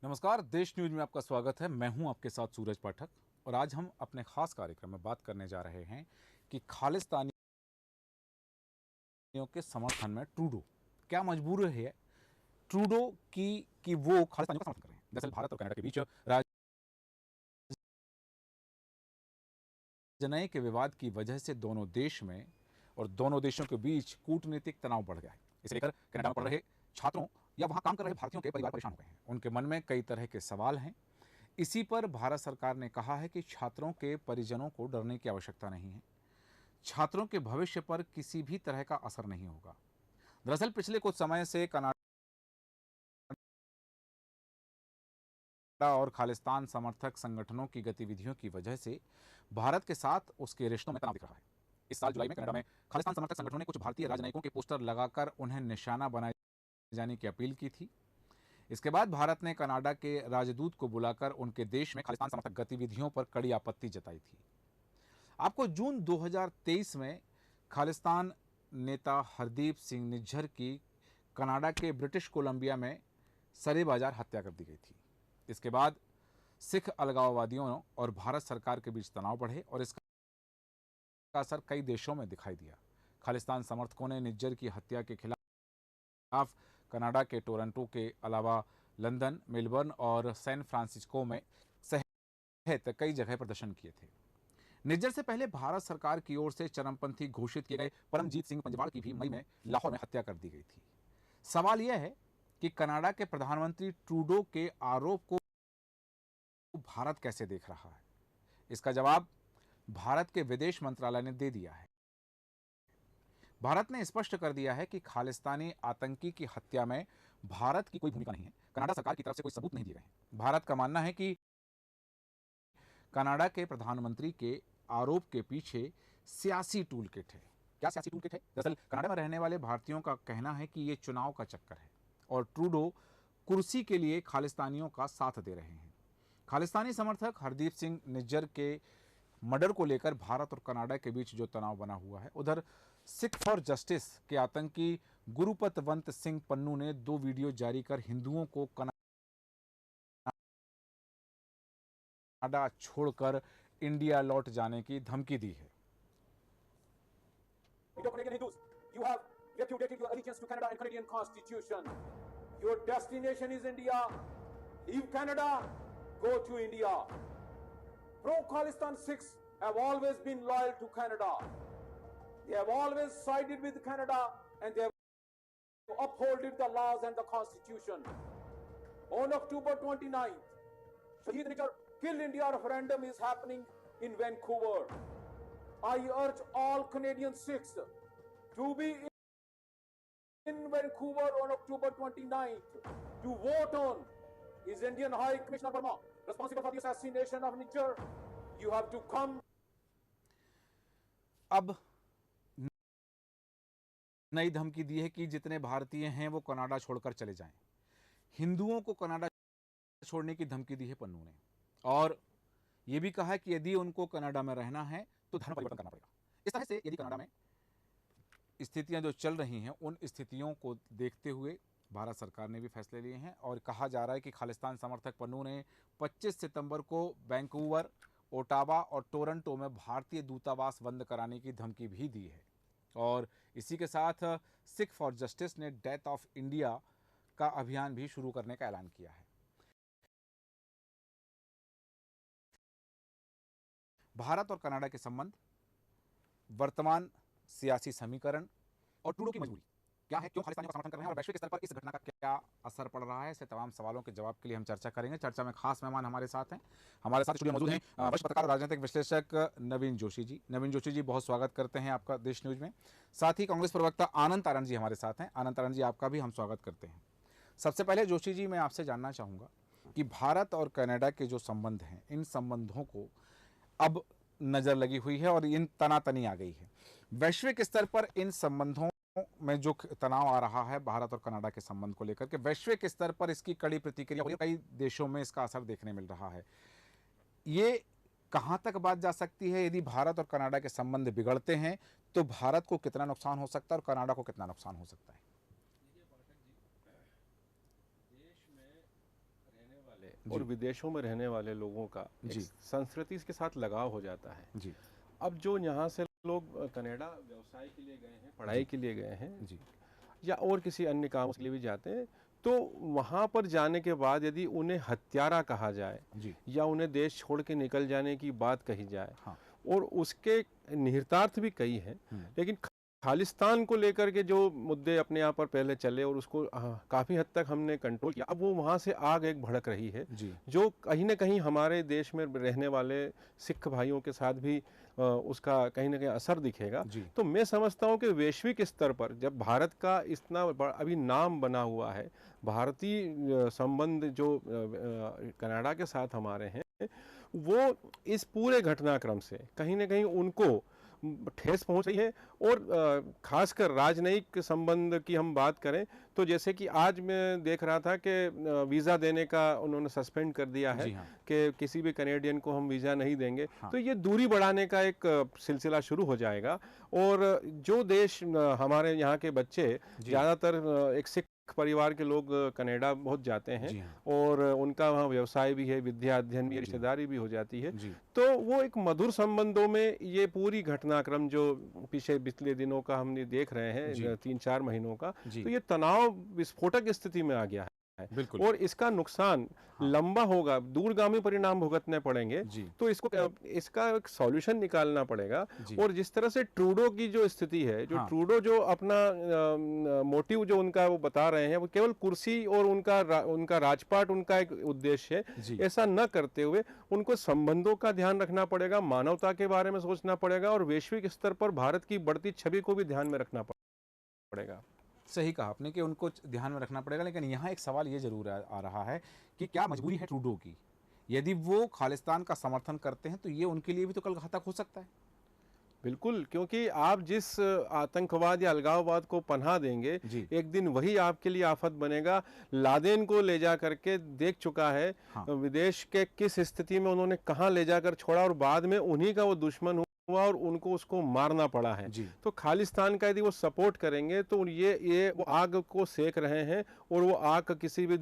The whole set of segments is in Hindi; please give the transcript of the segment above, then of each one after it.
नमस्कार, देश न्यूज में आपका स्वागत है। मैं हूं आपके साथ सूरज पाठक और आज हम अपने खास कार्यक्रम में बात करने जा रहे हैं कि खालिस्तानियों के समर्थन में ट्रूडो क्या मजबूर है ट्रूडो कि वो खालिस्तानियों का समर्थन कर रहे हैं। दरअसल भारत और कनाडा के बीच राजनय के विवाद की वजह से दोनों देश में और दोनों देशों के बीच कूटनीतिक तनाव बढ़ गया है। इसे लेकर कनाडा में पढ़ रहे छात्रों या वहां काम कर रहे भारतीयों के परिवार परेशान हो गए हैं। उनके मन में कई तरह के सवाल हैं। इसी पर भारत सरकार ने कहा है कि छात्रों के परिजनों को डरने की आवश्यकता नहीं है। छात्रों के भविष्य पर किसी भी तरह का असर नहीं होगा। दरअसल पिछले कुछ समय से कनाडा और खालिस्तान समर्थक संगठनों की गतिविधियों की वजह से भारत के साथ उसके रिश्तों में तनाव दिख रहा है। इस साल जुलाई में कनाडा में खालिस्तान समर्थक संगठनों ने कुछ भारतीय राजनयिकों के पोस्टर लगाकर उन्हें निशाना बनाए जाने की अपील की थी। इसके बाद भारत ने कनाडा के राजदूत को बुलाकर उनके देश में खालिस्तान समर्थक गतिविधियों पर कड़ी आपत्ति जताई थी। आपको जून 2023 में खालिस्तान नेता हरदीप सिंह निज्जर की कनाडा के ब्रिटिश कोलंबिया में सरेबाजार हत्या कर दी गई थी। इसके बाद सिख अलगाववादियों और भारत सरकार के बीच तनाव बढ़े और इसका असर कई देशों में दिखाई दिया। खालिस्तान समर्थकों ने निज्जर की हत्या के खिलाफ कनाडा के टोरंटो के अलावा लंदन, मेलबर्न और सैन फ्रांसिस्को में सहित कई जगह प्रदर्शन किए थे। निज्जर से पहले भारत सरकार की ओर से चरमपंथी घोषित किए गए परमजीत सिंह पंजवाल की भी मई में लाहौर में हत्या कर दी गई थी। सवाल यह है कि कनाडा के प्रधानमंत्री ट्रूडो के आरोप को भारत कैसे देख रहा है। इसका जवाब भारत के विदेश मंत्रालय ने दे दिया है। भारत ने स्पष्ट कर दिया है कि खालिस्तानी आतंकी की हत्या में भारत की कोई भूमिका नहीं है। कनाडा सरकार की तरफ से कोई सबूत नहीं दिए गए। भारत का मानना है कि कनाडा के प्रधानमंत्री के आरोप के पीछे सियासी टूल किट है। क्या सियासी टूल किट है? दरअसल कनाडा में रहने वाले भारतीयों का कहना है कि ये चुनाव का चक्कर है और ट्रूडो कुर्सी के लिए खालिस्तानियों का साथ दे रहे हैं। खालिस्तानी समर्थक हरदीप सिंह निज्जर के मर्डर को लेकर भारत और कनाडा के बीच जो तनाव बना हुआ है, उधर सिख फॉर जस्टिस के आतंकी गुरुपतवंत सिंह पन्नू ने 2 वीडियो जारी कर हिंदुओं को कनाडा छोड़कर इंडिया लौट जाने की धमकी दी है। You have repudiated your allegiance to Canada and Canadian Constitution. Your destination is India. Leave Canada, go to India. Pro-Khalistan Sikhs have always been loyal to Canada. They have always sided with Canada and they have upholded the laws and the Constitution. On October 29th, Shaheed Richard Kill India referendum is happening in Vancouver. I urge all Canadian Sikhs to be in Vancouver on October 29th to vote on is Indian High Commissioner Burma responsible for the assassination of Niger. You have to come. अब नई धमकी दी है कि जितने भारतीय हैं वो कनाडा छोड़कर चले जाएं। हिंदुओं को कनाडा छोड़ने की धमकी दी है पन्नू ने और ये भी कहा है कि यदि उनको कनाडा में रहना है तो धर्म परिवर्तन करना पड़ेगा। इस तरह से यदि कनाडा में स्थितियां जो चल रही हैं उन स्थितियों को देखते हुए भारत सरकार ने भी फैसले लिए हैं और कहा जा रहा है कि खालिस्तान समर्थक पन्नू ने 25 सितंबर को वैंकूवर, ओटावा और टोरंटो में भारतीय दूतावास बंद कराने की धमकी भी दी है। और इसी के साथ सिख फॉर जस्टिस ने डेथ ऑफ इंडिया का अभियान भी शुरू करने का ऐलान किया है। भारत और कनाडा के संबंध, वर्तमान सियासी समीकरण और ट्रूडो की मजबूरी क्या है, क्यों खालिस्तानियों का समर्थन कर रहे हैं और वैश्विक स्तर पर इस घटना का क्या असर पड़ रहा है, ऐसे तमाम सवालों के जवाब के लिए हम चर्चा करेंगे। चर्चा में खास मेहमान हमारे साथ हैं। हमारे साथ स्टूडियो मौजूद हैं वरिष्ठ पत्रकार और राजनीतिक विश्लेषक नवीन जोशी जी। नवीन जोशी जी, बहुत स्वागत करते हैं आपका देश न्यूज में। साथ ही कांग्रेस प्रवक्ता आनंद तारण जी हमारे साथ हैं। आनंद तारण जी, आपका भी हम स्वागत करते हैं। सबसे पहले जोशी जी, मैं आपसे जानना चाहूँगा कि भारत और कनाडा के जो संबंध हैं, इन संबंधों को अब नज़र लगी हुई है और इन तनातनी आ गई है। वैश्विक स्तर पर इन संबंधों में जो तनाव आ रहा है भारत और कनाडा के संबंध को लेकर के, वैश्विक स्तर पर इसकी कड़ी प्रतिक्रिया हो रही है, कई देशों में इसका असर देखने मिल रहा है। ये कहाँ तक बात जा सकती है? यदि भारत और कनाडा के संबंध बिगड़ते हैं तो भारत को कितना नुकसान हो सकता है और कनाडा को कितना नुकसान हो सकता है? देखिए पाठक जी, देश में रहने वाले और विदेशों में रहने वाले लोगों का जी। संस्कृति के साथ लगाव हो जाता है। जी। अब जो यहाँ से लोग कनाडा व्यवसाय के लिए गए हैं, पढ़ाई के लिए गए हैं जी। या और किसी अन्य काम के लिए भी जाते हैं, तो वहाँ पर जाने के बाद यदि उन्हें हत्यारा कहा जाए जी। या उन्हें देश छोड़ के निकल जाने की बात कही जाए, हाँ। और उसके निहितार्थ भी कई हैं, लेकिन खालिस्तान को लेकर के जो मुद्दे अपने यहाँ पर पहले चले और उसको काफ़ी हद तक हमने कंट्रोल किया, अब वो वहाँ से आग एक भड़क रही है जी। जो कहीं ना कहीं हमारे देश में रहने वाले सिख भाइयों के साथ भी उसका कहीं ना कहीं असर दिखेगा। तो मैं समझता हूँ कि वैश्विक स्तर पर जब भारत का इतना अभी नाम बना हुआ है, भारतीय संबंध जो कनाडा के साथ हमारे हैं, वो इस पूरे घटनाक्रम से कहीं ना कहीं उनको ठेस पहुंच रही है। और खासकर राजनयिक संबंध की हम बात करें तो जैसे कि आज मैं देख रहा था कि वीज़ा देने का उन्होंने सस्पेंड कर दिया है कि किसी भी कनेडियन को हम वीज़ा नहीं देंगे। तो ये दूरी बढ़ाने का एक सिलसिला शुरू हो जाएगा। और जो देश हमारे यहाँ के बच्चे ज़्यादातर एक सिख परिवार के लोग कनाडा बहुत जाते हैं और उनका वहाँ व्यवसाय भी है, विद्या अध्ययन भी, रिश्तेदारी भी हो जाती है, तो वो एक मधुर संबंधों में ये पूरी घटनाक्रम जो पिछले दिनों का हमने देख रहे हैं 3-4 महीनों का, तो ये तनाव विस्फोटक स्थिति में आ गया है। और इसका नुकसान लंबा होगा, दूरगामी परिणाम भुगतने पड़ेंगे। तो इसका एक सॉल्यूशन निकालना पड़ेगा। और जिस तरह से ट्रूडो की जो स्थिति है, जो ट्रूडो जो अपना मोटिव जो उनका वो बता रहे हैं, वो केवल कुर्सी और उनका राजपाट उनका एक उद्देश्य है, ऐसा न करते हुए उनको संबंधों का ध्यान रखना पड़ेगा, मानवता के बारे में सोचना पड़ेगा और वैश्विक स्तर पर भारत की बढ़ती छवि को भी ध्यान में रखना पड़ेगा। सही कहा आपने कि उनको ध्यान में रखना पड़ेगा, लेकिन यहाँ एक सवाल ये जरूर आ रहा है कि क्या मजबूरी है ट्रूडो की? यदि वो खालिस्तान का समर्थन करते हैं तो ये उनके लिए भी तो कल घातक हो सकता है। बिल्कुल, क्योंकि आप जिस आतंकवाद या अलगाववाद को पनाह देंगे, एक दिन वही आपके लिए आफत बनेगा। लादेन को ले जा करके देख चुका है विदेश के किस स्थिति में उन्होंने कहाँ ले जाकर छोड़ा, और बाद में उन्हीं का वो दुश्मन हुआ और उनको उसको मारना पड़ा है। तो खालिस्तान का यदि वो सपोर्ट करेंगे तो ये वो आग को सेक रहे हैं और वो आग किसी भी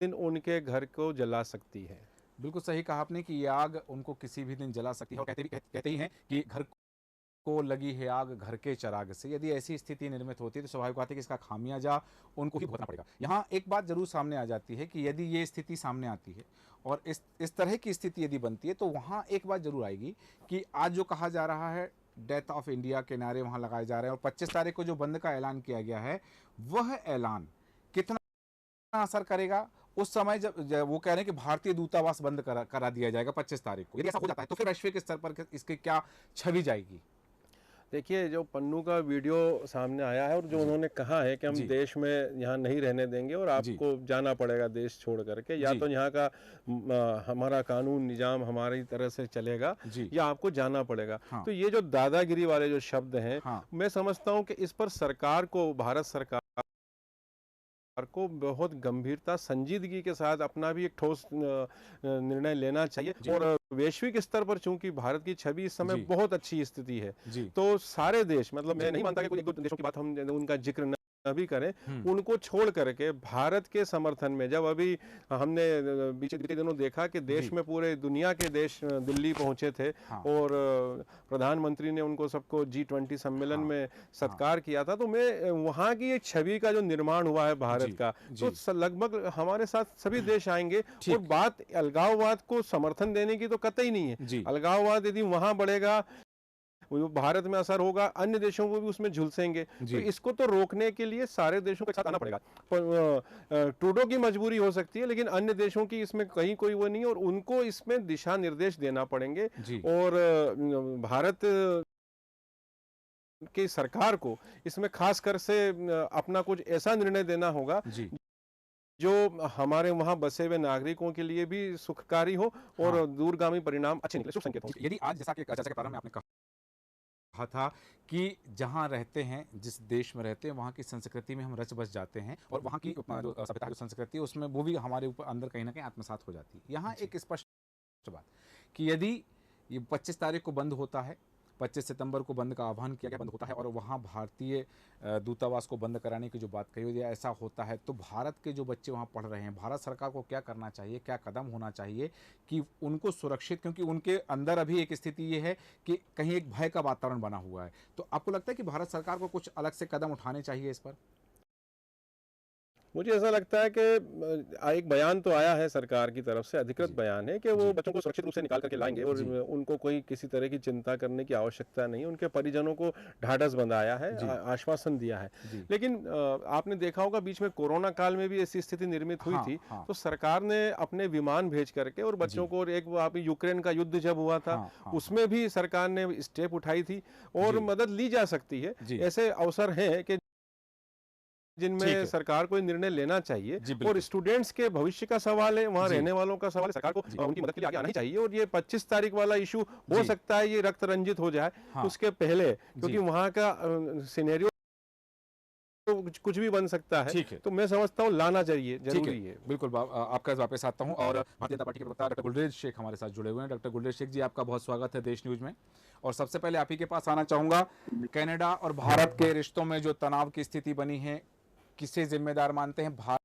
दिन उनके घर को जला सकती है। बिल्कुल सही कहा आपने कि ये आग उनको किसी भी दिन जला सकती है, और कहते ही हैं कि घर को लगी है आग घर के चिराग से। यदि ऐसी स्थिति निर्मित होती है तो स्वाभाविक बात है कि इसका खामियाजा उनको ही भुगतना पड़ेगा। यहाँ एक बात जरूर सामने आ जाती है कि यदि ये स्थिति सामने आती है और इस तरह की स्थिति यदि बनती है तो वहाँ एक बात जरूर आएगी कि आज जो कहा जा रहा है डेथ ऑफ इंडिया के नारे वहाँ लगाए जा रहे हैं, और 25 तारीख को जो बंद का ऐलान किया गया है, वह ऐलान कितना असर करेगा उस समय जब वो कह रहे हैं कि भारतीय दूतावास बंद करा दिया जाएगा 25 तारीख को। यदि ऐसा हो जाता है तो फिर वैश्विक स्तर पर इसकी क्या छवि जाएगी? देखिए, जो पन्नू का वीडियो सामने आया है और जो उन्होंने कहा है कि हम देश में यहाँ नहीं रहने देंगे और आपको जाना पड़ेगा देश छोड़ करके, या तो यहाँ का हमारा कानून निजाम हमारी तरह से चलेगा या आपको जाना पड़ेगा। तो ये जो दादागिरी वाले जो शब्द हैं, मैं समझता हूँ कि इस पर सरकार को, भारत सरकार को बहुत गंभीरता, संजीदगी के साथ अपना भी एक ठोस निर्णय लेना चाहिए। और वैश्विक स्तर पर चूंकि भारत की छवि इस समय बहुत अच्छी स्थिति है, तो सारे देश, मतलब मैं नहीं मानता कि कोई एक दो देशों की बात हम उनका जिक्र न भी करें, उनको छोड़ करके भारत के समर्थन में, जब अभी हमने बीते दिनों देखा कि देश में पूरे दुनिया के देश दिल्ली पहुंचे थे और प्रधानमंत्री ने उनको सबको G20 सम्मेलन में सत्कार किया था, तो मैं वहां की एक छवि का जो निर्माण हुआ है भारत का, तो लगभग हमारे साथ सभी देश आएंगे। और बात अलगाववाद को समर्थन देने की तो कतई नहीं है। अलगाववाद यदि वहां बढ़ेगा, वो भारत में असर होगा, अन्य देशों को भी उसमें झुलसेंगे। तो इसको तो रोकने के लिए सारे देशों के साथ आना पड़ेगा। ट्रूडो की मजबूरी हो सकती है, लेकिन अन्य देशों की इसमें कहीं कोई वो नहीं, और उनको इसमें दिशा निर्देश देना पड़ेंगे। और भारत की सरकार को इसमें खास कर से अपना कुछ ऐसा निर्णय देना होगा जो हमारे वहां बसे हुए नागरिकों के लिए भी सुखकारी हो और दूरगामी परिणाम अच्छे निकले, शुभ संकेत हो। यदि आज जैसा कि चर्चा के प्रारंभ में आपने कहा था कि जहां रहते हैं, जिस देश में रहते हैं, वहां की संस्कृति में हम रच बस जाते हैं और वहां की जो सभ्यता, जो संस्कृति है, उसमें वो भी हमारे ऊपर अंदर कहीं ना कहीं आत्मसात हो जाती है। यहाँ एक स्पष्ट बात कि यदि ये 25 तारीख को बंद होता है, 25 सितंबर को बंद का आह्वान किया गया, बंद होता है और वहाँ भारतीय दूतावास को बंद कराने की जो बात कही हुई है, ऐसा होता है तो भारत के जो बच्चे वहाँ पढ़ रहे हैं, भारत सरकार को क्या करना चाहिए, क्या कदम होना चाहिए कि उनको सुरक्षित, क्योंकि उनके अंदर अभी एक स्थिति ये है कि कहीं एक भय का वातावरण बना हुआ है, तो आपको लगता है कि भारत सरकार को कुछ अलग से कदम उठाने चाहिए इस पर? मुझे ऐसा लगता है कि एक बयान तो आया है सरकार की तरफ से, अधिकृत जी। बयान है कि वो जी। बच्चों को सुरक्षित रूप से निकाल करके लाएंगे और जी। उनको कोई किसी तरह की चिंता करने की आवश्यकता नहीं, उनके परिजनों को ढाढ़स बंधाया है, जी। आश्वासन दिया है। जी। लेकिन आपने देखा होगा बीच में कोरोना काल में भी ऐसी स्थिति निर्मित हुई हाँ, थी, हाँ। तो सरकार ने अपने विमान भेज करके और बच्चों जी। को, और एक वो अभी यूक्रेन का युद्ध जब हुआ था हाँ, हाँ, उसमें भी सरकार ने स्टेप उठाई थी और जी। मदद ली जा सकती है। जी। ऐसे अवसर हैं कि ठीक जिनमें है। सरकार को निर्णय लेना चाहिए, जी, और बिल्कुल। स्टूडेंट्स के भविष्य का सवाल है, वहाँ जी। रहने वालों का सवाल है, सरकार को जी। उनकी मदद के लिए आगे आना ही चाहिए। और ये 25 तारीख वाला इशू हो जी। सकता है ये रक्त रंजित हो जाए हाँ। उसके पहले, जी। क्योंकि वहाँ का सिनेरियो कुछ भी बन सकता है। ठीक है। तो मैं समझता हूँ लाना चाहिए, ठीक है, जरूरी है। बिल्कुल आपका वापस आता हूँ और भारतीय जनता पार्टी के प्रवक्ता डॉक्टर गुलरेज शेख हमारे साथ जुड़े हुए हैं। डॉक्टर गुलरेज शेख जी, आपका बहुत स्वागत है देश न्यूज में। और सबसे पहले आप ही के पास आना चाहूँगा, कनाडा और भारत के रिश्तों में जो तनाव की स्थिति बनी है, किसे जिम्मेदार मानते हैं? भारत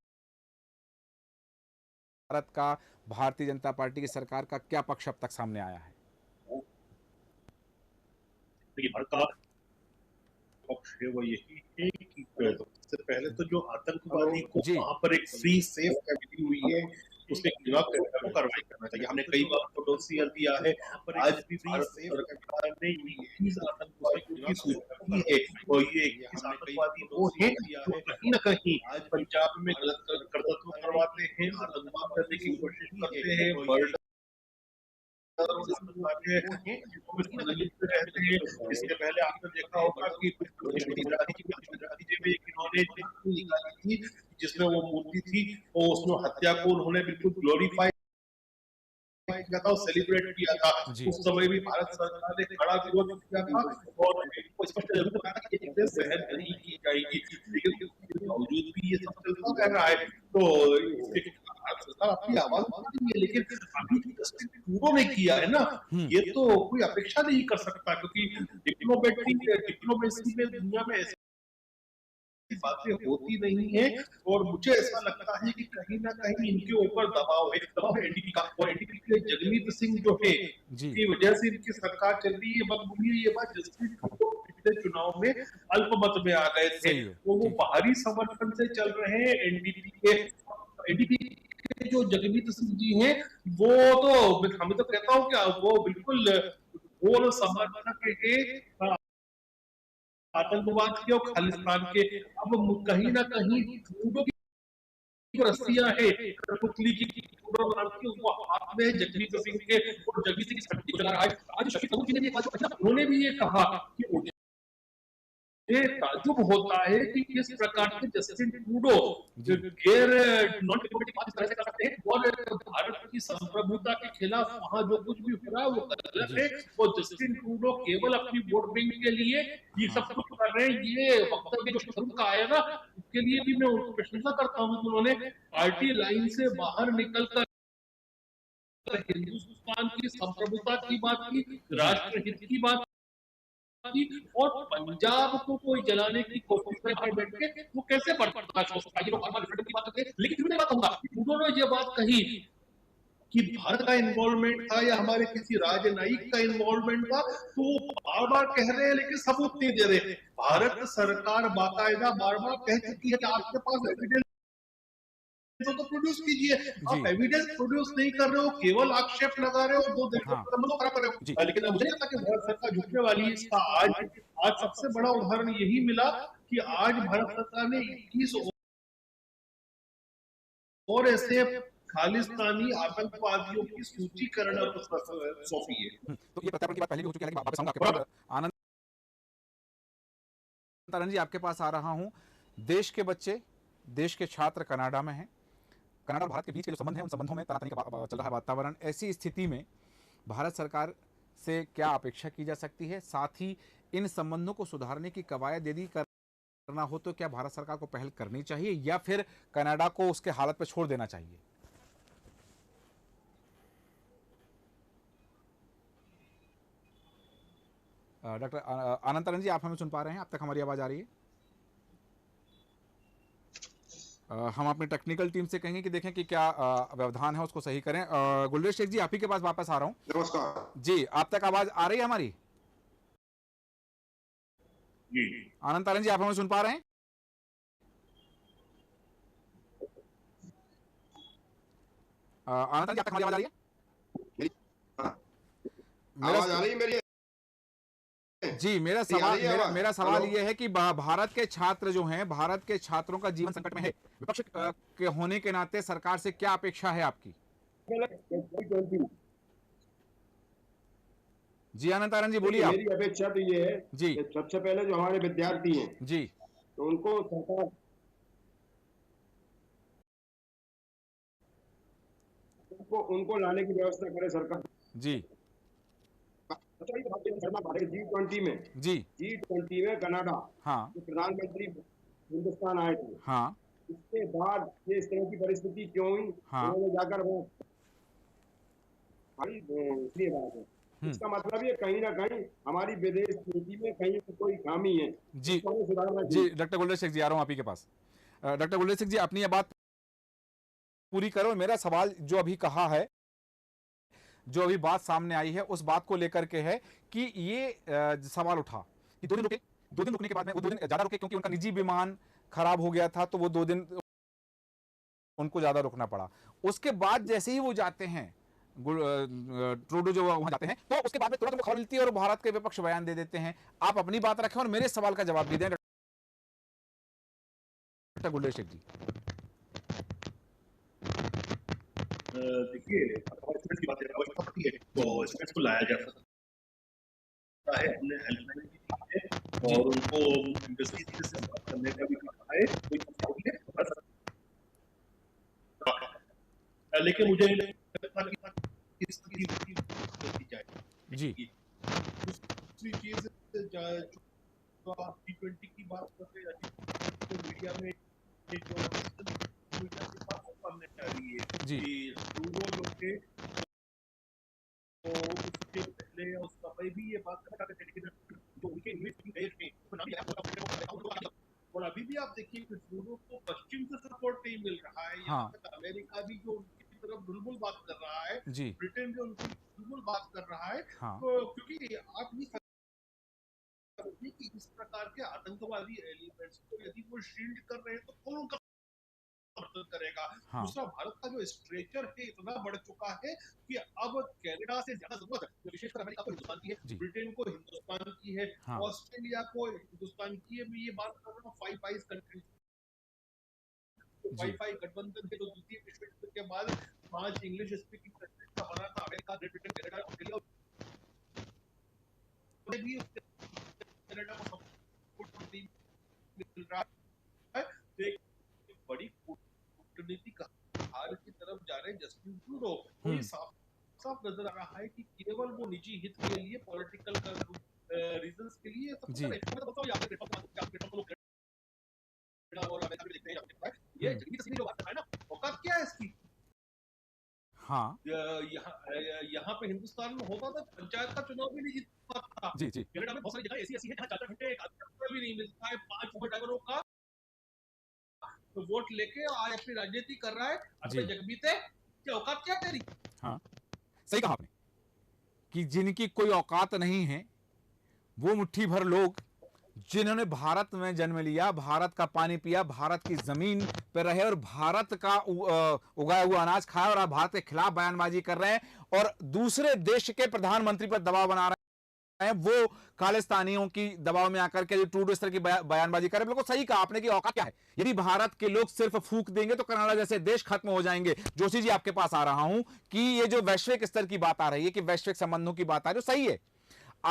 का, भारतीय जनता पार्टी की सरकार का क्या पक्ष अब तक सामने आया है? देखिए, भारत का पक्ष है वो यही है कि सबसे पहले तो जो आतंकवादी को जी। वहां पर एक फ्री सेफ मिली हुई है, उसमें खिलाफ कार्रवाई करना चाहिए। हमने कई बार प्रोडोसियर दिया है, आज भी भारत सरकार ने 21 आतंकवादियों की सूची की है और ये 21 आतंकवादी वो हैं जो कहीं न कहीं आज पंजाब में गलत कर्तव्य करवाते हैं, आतंकवाद करने की कोशिश करते हैं, मर्डर रहते हैं। इसके पहले आपने देखा होगा कि इन्होंने निकाली थी जिसमें वो मूर्ति थी और उसमें हत्या को उन्होंने बिल्कुल ग्लोरीफाई किया था और सेलिब्रेट किया था। उस समय भी भारत सरकार ने खड़ा विरोध किया था और स्पष्ट बताया था कि इसे सहन नहीं की जाएगी, लेकिन उसके बावजूद भी ये सब चलता रह रहा है। तो सरकार अपनी आवाज उठा रही है, लेकिन अभी जस्टिन ट्रूडो ने किया है ना, ये तो कोई अपेक्षा नहीं कर सकता, क्योंकि डिप्लोमेसी में दुनिया में ऐसी बातें होती नहीं है। और मुझे ऐसा लगता है कि कहीं ना कहीं इनके ऊपर दबाव है एनडीपी का, और एनडीपी के जगमीत सिंह जो है की वजह से इनकी सरकार चल रही है। ये बात जस्टिन ट्रूडो पिछले चुनाव में अल्पमत में आ गए थे, वो बाहरी समर्थन से चल रहे हैं एनडीपी के जो जगमीत सिंह जी हैं, वो तो हमें तो कहता हूँ कि वो बिल्कुल पूर्ण समर्थक है आतंकवाद के और खालिस्तान के। अब कहीं ना कहीं ट्रूडो की रस्सियां है कठपुतली की, वो हाथ में जगमीत सिंह के, और जगमीत सिंह आज शशि थरूर जी ने उन्होंने भी ये कहा कि ये ताज्जुब होता है कि किस प्रकार के जस्टिन ट्रूडो गैर नॉन डिप्लोमेटिक बात इस तरह से कर सकते हैं और भारत की संप्रभुता के खिलाफ वहां जो कुछ भी हो रहा है वो गलत है। और जस्टिन ट्रूडो केवल अपनी वोट बैंक के लिए ये सब कुछ कर रहे हैं। ये वक्तव्य जो शशि थरूर का आया ना, उसके लिए भी मैं उनको प्रशंसा करता हूँ कि उन्होंने पार्टी लाइन से बाहर निकलकर हिंदुस्तान की संप्रभुता की बात की, राष्ट्रहित की बात और पंजाब को कोई जलाने की कोशिश में बैठ के वो कैसे बर्दाश्त हो सकता है। की बात करते हैं, लेकिन मैं बात कहूंगा उन्होंने ये बात कही कि भारत का इन्वॉल्वमेंट था या हमारे किसी राजनयिक का इन्वॉल्वमेंट था, तो बार बार कह रहे हैं लेकिन सबूत नहीं दे रहे। भारत सरकार बाकायदा बार बार कह चुकी है कि आपके पास एविडेंस तो प्रोड्यूस कीजिए। आप एविडेंस प्रोड्यूस नहीं कर रहे हो, केवल आक्षेप लगा रहे हो, दो देशों का संबंध खराब कर रहे हो। लेकिन मुझे लगता है कि भारत सरकार झुकने वाली है। इसका आज सबसे बड़ा उदाहरण यही मिला कि आज भारत सरकार ने 21 और ऐसे खालिस्तानी आतंकवादियों की सूची करना सौंपी है। तो ये प्रत्यार्पण की बात पहले भी हो चुकी है, लेकिन वापस आऊंगा आपके पास। आनंद तारण जी, आपके पास आ रहा हूं। देश के बच्चे, देश के छात्र कनाडा में हैं। कनाडा और भारत के बीच के जो संबंध है, उन संबंधों में तनातनी का चल रहा है वातावरण। ऐसी स्थिति में भारत सरकार से क्या अपेक्षा की जा सकती है? साथ ही इन संबंधों को सुधारने की कवायद यदि करना हो तो क्या भारत सरकार को पहल करनी चाहिए या फिर कनाडा को उसके हालत पर छोड़ देना चाहिए? डॉक्टर अनंतरन जी, आप हमें सुन पा रहे हैं? आप तक हमारी आवाज़ आ रही है? हम अपनी टेक्निकल टीम से कहेंगे कि देखें कि क्या व्यवधान है, उसको सही करें। गुलरेज शेख जी, आप ही के पास वापस आ रहा हूँ। नमस्कार जी, आप तक आवाज़ आ रही है हमारी? जी। अनंतरन जी, आप हमें सुन पा रहे हैं? अनंतरन जी, आप तक हमारी आवाज़ आ रही है? आवाज आ रही है मेरी? जी, मेरा सवाल ये है कि भारत के छात्र जो हैं, भारत के छात्रों का जीवन संकट में है। विपक्ष के होने के नाते सरकार से क्या अपेक्षा है आपकी? जी अनंतरन जी, बोलिए आप। मेरी अपेक्षा तो ये है जी कि सबसे पहले जो हमारे विद्यार्थी हैं जी तो उनको सरकार उनको लाने की व्यवस्था करे सरकार। जी G20 में जी G20 में कनाडा हाँ के प्रधानमंत्री हिंदुस्तान आए थे। हाँ इसके बाद ये इस तरह की परिस्थिति क्यों हुई, हाँ। उन्होंने जाकर वो इसलिए बात है। इसका मतलब ये कहीं ना कहीं हमारी विदेश नीति में कहीं कोई खामी है, जी इसको हमें सुधारना जी चाहिए। डॉक्टर गुलरेज शेख जी, आ रहा हूँ आप ही के पास। डॉक्टर गुलरेज शेख जी, अपनी ये बात पूरी करो। मेरा सवाल जो अभी कहा है, जो अभी बात सामने आई है, उस बात को लेकर के है कि ये सवाल उठा कि 2 दिन रुके, 2 दिन रुकने के बाद में वो 2 दिन ज्यादा रुके क्योंकि उनका निजी विमान खराब हो गया था, तो वो 2 दिन उनको ज्यादा रुकना पड़ा। उसके बाद जैसे ही वो जाते हैं, ट्रूडो जो वहां जाते हैं, तो उसके बाद में तुरंत खबर मिलती है और भारत के विपक्ष बयान दे देते हैं। आप अपनी बात रखें और मेरे सवाल का जवाब भी दें डॉक्टर गुलरेज शेख जी। देखिए, की बात है तो स्टूडेंट्स को लाया जा सकता है, हमने हेल्पलाइन भी दी है और उनको इंडस्ट्री से बात करने का भी कहा है, लेकिन मुझे जी दूसरी चीज जो आप G20 की बात कर रहे हैं, तो मीडिया में जो मीडिया की बात सामने आ रही है जी कि ट्रूडो जो थे तो उसके पहले और उसका पहले भी ये बात करता था कि जो उनके इंग्लिश की देश में और अभी भी आप देखिए कि ट्रूडो को पश्चिम से सपोर्ट नहीं मिल रहा है। यहाँ तक अमेरिका भी जो उनकी तरफ बुलबुल बात कर रहा है, जी ब्रिटेन जो उनकी बुलबुल बात कर रहा है, हाँ तो क्योंकि आप नहीं समझिए कि इस प्रकार के आतंकवादी एलिमेंट्स को यदि वो शील्ड कर रहे हैं तो कौन उनका समर्थन करेगा। दूसरा, भारत का जो स्ट्रेचर है इतना बढ़ चुका है कि अब कनाडा से ज्यादा जरूरत है, विशेषकर अमेरिका को हिंदुस्तान की है, ब्रिटेन को हिंदुस्तान की है, ऑस्ट्रेलिया को हिंदुस्तान की है। मैं ये बात कर रहा हूँ फाइव आइज कंट्रीज, वाईफाई गठबंधन के जो द्वितीय विश्व युद्ध के बाद 5 इंग्लिश स्पीकिंग कंट्रीज का बना था, America, great Britain, Canada, Australia, भी कनाडा को सपोर्ट मिल रहा है। एक बड़ी कूटनीतिक हार की तरफ जा रहे हैं जस्टिन ट्रूडो। तो ये साफ नजर आ रहा है कि केवल वो निजी हित के लिए, पॉलिटिकल रीजंस के लिए सब कर रहे हैं। मतलब बताओ, ये जल्दी से जो बात कर रहा है ना, औकात क्या है इसकी? हाँ यहाँ पे हिंदुस्तान में होता था पंचायत का चुनाव भी नहीं जीत पाता। जी जी कनाडा में बहुत सारी जगह ऐसी है जहाँ 4 घंटे भी नहीं मिलता है, 5 उबर ड्राइवरों का तो वोट लेके आज अपनी राजनीति कर रहा है। अपने जगबीते क्या औकात क्या तेरी? हाँ सही कहा आपने कि जिनकी कोई औकात नहीं है, वो मुट्ठी भर लोग जिन्होंने भारत में जन्म लिया, भारत का पानी पिया, भारत की जमीन पर रहे और भारत का उगाया हुआ अनाज खाया और आप भारत के खिलाफ बयानबाजी कर रहे हैं और दूसरे देश के प्रधानमंत्री पर दबाव बना रहे हैं, वो खालिस्तानियों की दबाव में आकर के ट्रूडो इस तरह की बयानबाजी कर रहे हैं। बिल्कुल सही कहा आपने कि औकात क्या है। यदि भारत के लोग सिर्फ फूंक देंगे तो कनाडा जैसे देश खत्म हो जाएंगे। जोशी जी, आपके पास आ रहा हूं कि ये जो वैश्विक स्तर की बात आ रही है, कि वैश्विक संबंधों की बात आ रही है, सही है।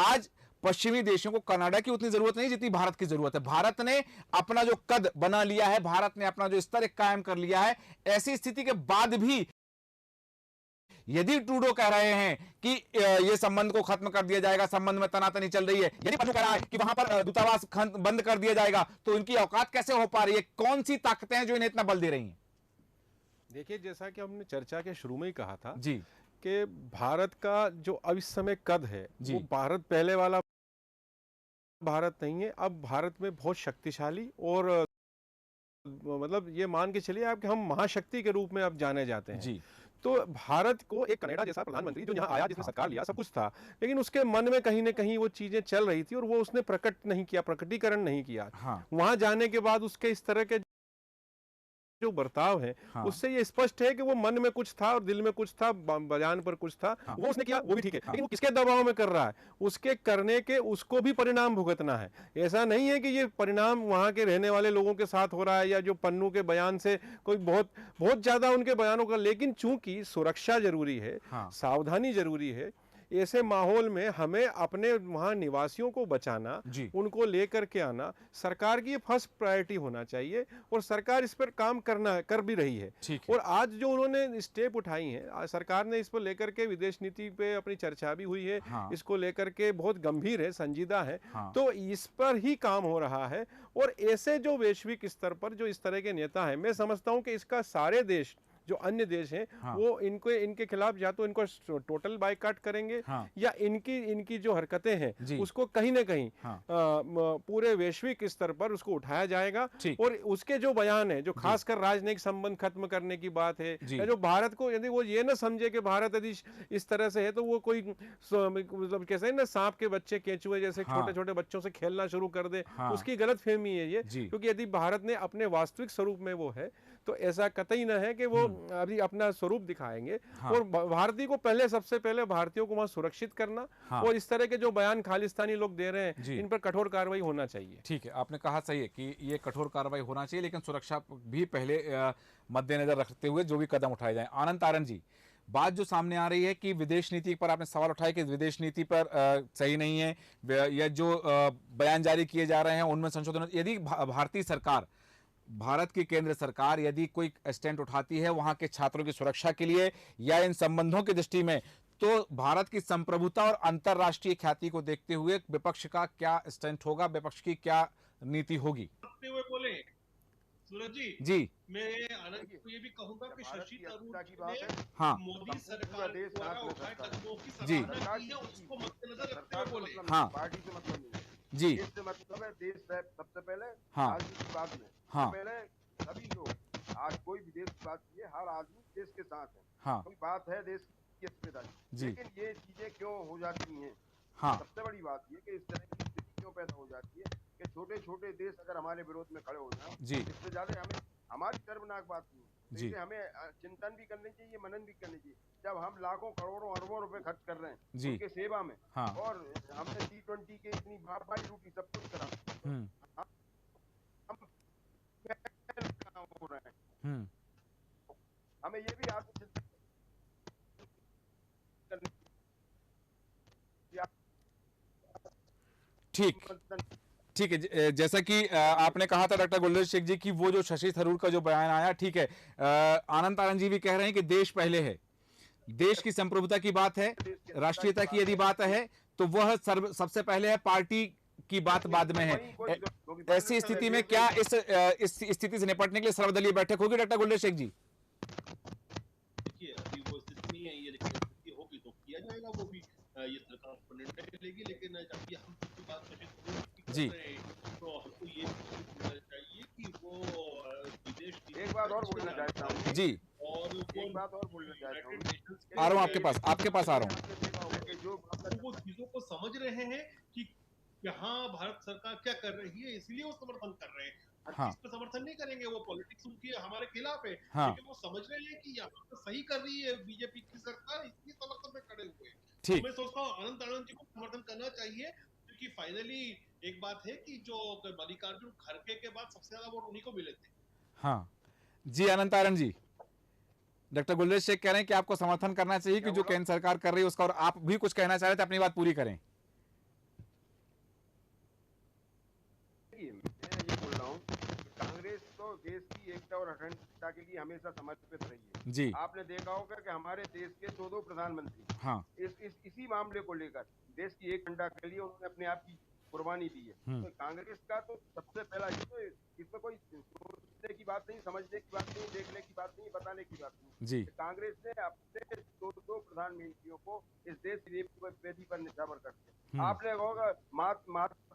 आज पश्चिमी देशों को कनाडा की उतनी जरूरत नहीं जितनी भारत की जरूरत है। भारत ने अपना जो कद बना लिया है, भारत ने अपना जो स्तर कायम कर लिया है। ऐसी स्थिति के बाद भी यदि ट्रूडो कह रहे हैं कि ये संबंध को खत्म कर दिया जाएगा, संबंध में तनातनी चल रही है, यदि पन्नू कह रहा है कि वहां पर दूतावास बंद कर दिया जाएगा, तो इनकी औकात कैसे हो पा रही है? कौन सी ताकतें हैं जो इन्हें इतना बल दे रही हैं? देखिए, जैसा कि हमने चर्चा के शुरू में ही कहा था जी कि भारत का जो अब इस समय कद है, वो भारत पहले वाला भारत नहीं है, अब भारत में बहुत शक्तिशाली और मतलब ये मान के चलिए आप कि हम महाशक्ति के रूप में अब जाने जाते हैं। जी। तो भारत को एक कनाडा जैसा प्रधानमंत्री जो यहाँ आया, जिसने सरकार लिया, सब कुछ था, लेकिन उसके मन में कहीं न कहीं वो चीजें चल रही थी और वो उसने प्रकट नहीं किया, प्रकटीकरण नहीं किया। हाँ। वहां जाने के बाद उसके इस तरह के जो बर्ताव है, हाँ। उससे ये स्पष्ट है कि वो मन में कुछ था और दिल में कुछ था, बयान पर कुछ था। हाँ। वो उसने किया, वो भी ठीक है, हाँ। लेकिन वो किसके दबाव में कर रहा है? उसके करने के उसको भी परिणाम भुगतना है। ऐसा नहीं है कि ये परिणाम वहां के रहने वाले लोगों के साथ हो रहा है या जो पन्नू के बयान से कोई बहुत बहुत ज्यादा उनके बयानों का, लेकिन चूंकि सुरक्षा जरूरी है, हाँ। सावधानी जरूरी है, ऐसे माहौल में हमें अपने वहां निवासियों को बचाना, उनको लेकर के आना सरकार की फर्स्ट प्रायोरिटी होना चाहिए और सरकार इस पर काम कर भी रही है। और आज जो उन्होंने स्टेप उठाई हैं, सरकार ने इस पर लेकर के विदेश नीति पे अपनी चर्चा भी हुई है। हाँ। इसको लेकर के बहुत गंभीर है, संजीदा है। हाँ। तो इस पर ही काम हो रहा है और ऐसे जो वैश्विक स्तर पर जो इस तरह के नेता हैं, मैं समझता हूं कि इसका सारे देश, जो अन्य देश हैं, हाँ, वो इनके खिलाफ या तो इनको टोटल बाइकाट करेंगे, हाँ, या इनकी जो हरकतें हैं उसको कहीं ना कहीं, हाँ, पूरे वैश्विक स्तर पर उसको उठाया जाएगा। और उसके जो बयान है, जो खासकर राजनयिक संबंध खत्म करने की बात है, या जो भारत को, यदि वो ये ना समझे कि भारत यदि इस तरह से है तो वो कोई मतलब कैसे है ना, सांप के बच्चे केंचुए जैसे छोटे छोटे बच्चों से खेलना शुरू कर दे, उसकी गलत फहमी है ये। क्योंकि यदि भारत ने अपने वास्तविक स्वरूप में वो है, तो ऐसा कतई न है कि वो अभी अपना स्वरूप दिखाएंगे। हाँ। और भारतीय को सबसे पहले भारतीयों को वहां सुरक्षित करना। हाँ। और इस तरह के जो बयान खालिस्तानी लोग दे रहे हैं, इन पर कठोर कार्रवाई होना चाहिए। ठीक है, आपने कहा सही है कि ये कठोर कार्रवाई होना चाहिए, लेकिन सुरक्षा भी पहले मद्देनजर रखते हुए जो भी कदम उठाए जाए। आनंद तारण जी, बात जो सामने आ रही है कि विदेश नीति पर आपने सवाल उठाया कि विदेश नीति पर सही नहीं है, या जो बयान जारी किए जा रहे हैं उनमें संशोधन, यदि भारतीय सरकार, भारत की केंद्र सरकार यदि कोई स्टैंड उठाती है वहां के छात्रों की सुरक्षा के लिए या इन संबंधों की दृष्टि में, तो भारत की संप्रभुता और अंतरराष्ट्रीय ख्याति को देखते हुए विपक्ष का क्या स्टैंड होगा, विपक्ष की क्या नीति होगी? बोले सूरज जी, मैं आनंद को ये भी कहूंगा कि शशि थरूर की बात है, हाँ, मोदी सरकार द्वारा उठाए कदमों की जी, सराहना की है, उसको मद्देनजर रखते हुए बोले। हाँ, पार्टी से मतलब नहीं है जी, इससे मतलब है देश सबसे पहले, हाँ, राजनीति की बात में, हाँ, पहले सभी लोग, आज कोई भी देश की बात कीजिए, हर आदमी देश के साथ है। हाँ, कोई बात है देश की जिम्मेदारी, लेकिन ये चीजें क्यों हो जाती हैं? हाँ, सबसे बड़ी बात ये कि इस तरह की स्थिति क्यों पैदा हो जाती है कि छोटे छोटे देश अगर हमारे विरोध में खड़े हो जाए, इससे ज्यादा हमें, हमारी शर्मनाक बात नहीं, तो हमें चिंतन भी करनी चाहिए, मनन भी करनी चाहिए। जब हम लाखों करोड़ों अरबों रुपए खर्च कर रहे हैं उनके सेवा में, हाँ, और हमने T20 के इतनी बाई लूटी, सब कुछ करा, हम हो रहे हैं, हमें ये भी आत्मचिंतन करनी। ठीक है, जैसा कि आपने कहा था डॉक्टर गुलजार शेख जी की वो जो शशि थरूर का जो बयान आया, ठीक है, आनंद तारण जी भी कह रहे हैं कि देश पहले है, देश की संप्रभुता की बात है, राष्ट्रीयता की यदि बात है तो वह सबसे पहले है, पार्टी की बात बाद में है। ऐसी स्थिति में क्या इस स्थिति से निपटने के लिए सर्वदलीय बैठक होगी डॉक्टर गुलजार शेख जी? देखिए अभी वो स्थिति नहीं है, ये स्थिति होगी तो किया जाएगा, वो भी ये सरकार निर्णय लेगी। लेकिन जब हम बात जी, तो हमको ये बोलना चाहिए कि वो विदेश की, एक बात और बोलना चाहता हूँ जी, और एक बात और बोलना चाहता हूँ, आ रहा हूँ आपके पास आ रहा हूँ। जो वो चीजों को समझ रहे हैं कि यहाँ भारत सरकार क्या कर रही है, इसलिए वो समर्थन कर रहे हैं। हर चीज पे समर्थन नहीं करेंगे, वो पॉलिटिक्स उनकी हमारे खिलाफ है, लेकिन वो समझ रहे हैं कि यहाँ पे सही कर रही है बीजेपी की सरकार, इसलिए समर्थन में खड़े हुए हैं। तो मैं सोचता हूँ आनंद तारण जी को समर्थन करना चाहिए, क्योंकि फाइनली एक बात है कि जो मल्लिकार्जुन खड़गे के बाद सबसे ज्यादा वोट उन्हीं को मिले थे। हाँ जी, आनंद तारण जी, डॉक्टर गुलजार शेख कह रहे हैं कि आपको समर्थन करना चाहिए कि जो केंद्र सरकार कर रही है उसका, और आप भी कुछ कहना चाह रहे थे, अपनी बात पूरी करें। मैं ये बोल रहा हूँ, कांग्रेस तो देश की एकता और अखंडता के लिए हमेशा समर्पित रही है। जी, आपने देखा होगा कि हमारे देश के दो प्रधानमंत्री, हाँ, इसी मामले को लेकर देश की एक घंटा के लिए उन्होंने अपने आप की कुर्बानी दी है। तो कांग्रेस का तो सबसे पहला, इसमें कोई सोचने की बात नहीं, समझने की बात नहीं, देखने की बात नहीं, बताने की बात नहीं जी। कांग्रेस ने अपने दो प्रधानमंत्रियों को इस देश की वेदी पर निछावर कर दिया। आपने होगा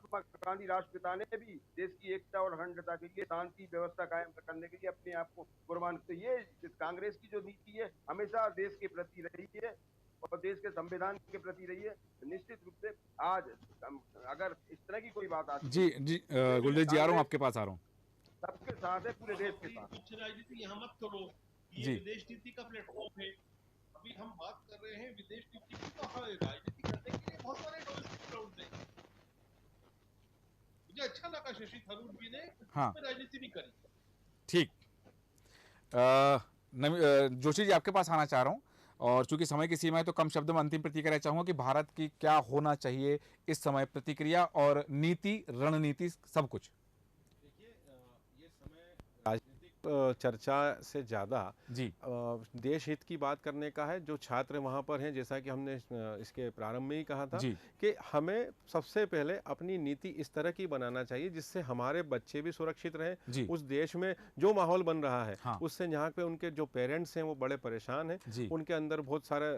महात्मा गांधी राष्ट्रपिता ने भी देश की एकता और अखंडता के लिए शांति व्यवस्था कायम करने के लिए अपने आप को कुर्बान किया। ये कांग्रेस की जो नीति है हमेशा देश के प्रति रही है और देश के संविधान के प्रति रही है। निश्चित रूप से आज अगर इस तरह की कोई बात आती जी जी गुलरेज जी आ रहा हूँ, आपके पास आ रहा हूँ। सबके साथ है, पूरे देश के साथ। कुछ राजनीति यहाँ मत करो, ये विदेश नीति का प्लेटफॉर्म है। अभी हम बात कर रहे हैं विदेश नीति की, तो हाँ, राजनीति करने के लिए बहुत सारे डोमेस्टिक ग्राउंड है। मुझे अच्छा लगा शशि थरूर जी ने राजनीति नहीं करी। ठीक, जोशी जी आपके पास आना चाह रहा हूँ, और चूंकि समय की सीमा है तो कम शब्दों में अंतिम प्रतिक्रिया चाहूंगा कि भारत की क्या होना चाहिए इस समय, प्रतिक्रिया और नीति, रणनीति, सब कुछ। देखिए, ये समय राजनीतिक चर्चा से ज़्यादा जी देश हित की बात करने का है। जो छात्र वहाँ पर हैं, जैसा कि हमने इसके प्रारंभ में ही कहा था कि हमें सबसे पहले अपनी नीति इस तरह की बनाना चाहिए जिससे हमारे बच्चे भी सुरक्षित रहें। उस देश में जो माहौल बन रहा है उससे यहाँ पे उनके जो पेरेंट्स हैं वो बड़े परेशान हैं, उनके अंदर बहुत सारा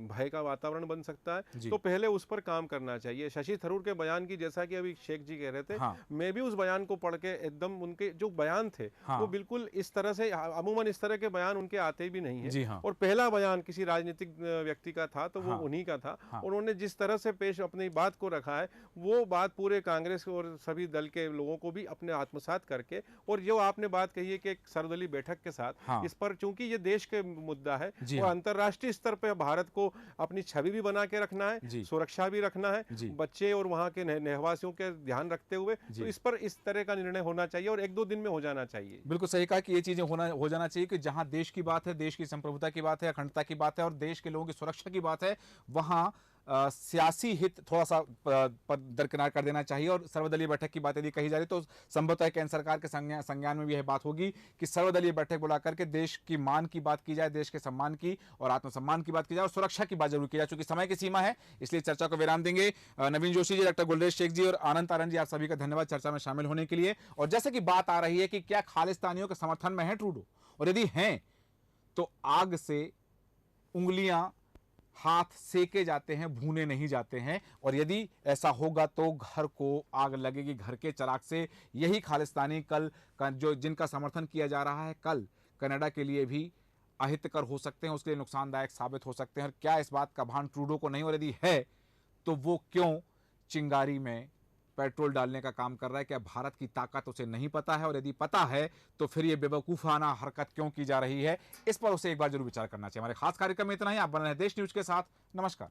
भय का वातावरण बन सकता है, तो पहले उस पर काम करना चाहिए। शशि थरूर के बयान की, जैसा कि अभी शेख जी कह रहे थे, मैं भी उस बयान को पढ़ के एकदम, उनके जो बयान थे वो बिल्कुल इस तरह से, अमूमन इस तरह के बयान उनके आते भी नहीं है। और पहला बयान किसी राजनीतिक व्यक्ति का था तो वो उन्हीं का था। उन्होंने जिस तरह से पेश अपनी बात को रखा है वो बात पूरे कांग्रेस और सभी दल के लोगों को भी अपने आत्मसात करके, और जो आपने बात कही है कि एक सर्वदलीय बैठक के साथ इस पर, चूंकि ये देश के मुद्दा है और अंतर्राष्ट्रीय स्तर पर भारत को अपनी छवि भी बना के रखना है, सुरक्षा भी रखना है, बच्चे और वहाँ के रहवासियों के ध्यान रखते हुए, तो इस पर इस तरह का निर्णय होना चाहिए और 1-2 दिन में हो जाना चाहिए। बिल्कुल सही कहा कि ये चीजें हो जाना चाहिए कि जहां देश की बात है, देश की संप्रभुता की बात है, अखंडता की बात है और देश के लोगों की सुरक्षा की बात है, वहां सियासी हित थोड़ा सा दरकिनार कर देना चाहिए। और सर्वदलीय बैठक की बात यदि कही जा रही तो संभवतः केंद्र सरकार के संज्ञान में भी यह बात होगी कि सर्वदलीय बैठक बुला करके देश की मान की बात की जाए, देश के सम्मान की और आत्मसम्मान की बात की जाए और सुरक्षा की बात जरूर की जाए। चूंकि समय की सीमा है इसलिए चर्चा को विराम देंगे। नवीन जोशी जी, डॉक्टर गुलरेज शेख जी और आनंद तारण जी, आप सभी का धन्यवाद चर्चा में शामिल होने के लिए। और जैसे कि बात आ रही है कि क्या खालिस्तानियों के समर्थन में है ट्रूडो, और यदि हैं तो आग से उंगलियां, हाथ सेके जाते हैं, भूने नहीं जाते हैं। और यदि ऐसा होगा तो घर को आग लगेगी, घर के चिराग से। यही खालिस्तानी कल जो जिनका समर्थन किया जा रहा है, कल कनाडा के लिए भी अहितकर हो सकते हैं, उसके लिए नुकसानदायक साबित हो सकते हैं। और क्या इस बात का भान ट्रूडो को नहीं, और यदि है तो वो क्यों चिंगारी में पेट्रोल डालने का काम कर रहा है? क्या भारत की ताकत उसे नहीं पता है? और यदि पता है तो फिर ये बेवकूफाना हरकत क्यों की जा रही है? इस पर उसे एक बार जरूर विचार करना चाहिए। हमारे खास कार्यक्रम में इतना ही। आप बने रहे देश न्यूज के साथ। नमस्कार।